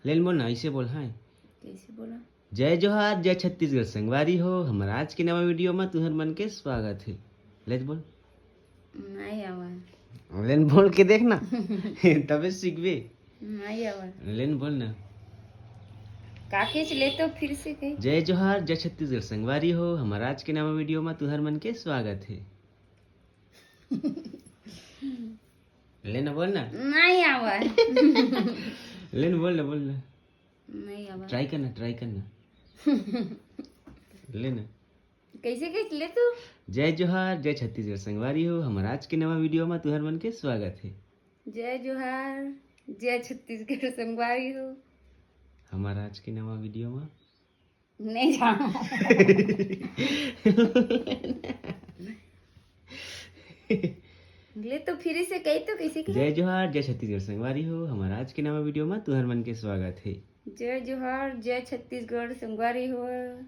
लेन बोल ना, ऐसे बोल। हाँ, कैसे बोला? जय जोहार, जय छत्तीसगढ़ संगवारी हो। हमारा आज के नवा वीडियो में तुहर मन के स्वागत है। लेच बोल। नहीं आवा। लेन बोल के देखना तबे सीखबे। नहीं आवा। लेन बोल ना। काके से ले तो फिर से कही। जय जोहार, जय छत्तीसगढ़ संगवारी हो। हमारा आज के नवा वीडियो में तुहर मन के स्वागत है। लेना बोल ना। नहीं आवा। लेन बोल ना, बोल ना। नहीं आवा। ट्राई करना लेना। कैसे कैसे ले तू? जय जोहार, जय छत्तीसगढ़ संगवारी हो। हमारा आज के नवा वीडियो में तुहर मन के स्वागत है। जय जोहार, जय छत्तीसगढ़ संगवारी हो। हमारा आज के नवा वीडियो में नहीं जाना। ले तो फिर से कही तो कैसे कही? जय जोहार, जय छत्तीसगढ़ संगवारी हो। हमारा आज के नवा वीडियो में तुहर मन के स्वागत है। जय जोहार, जय छत्तीसगढ़ संगवारी हो। और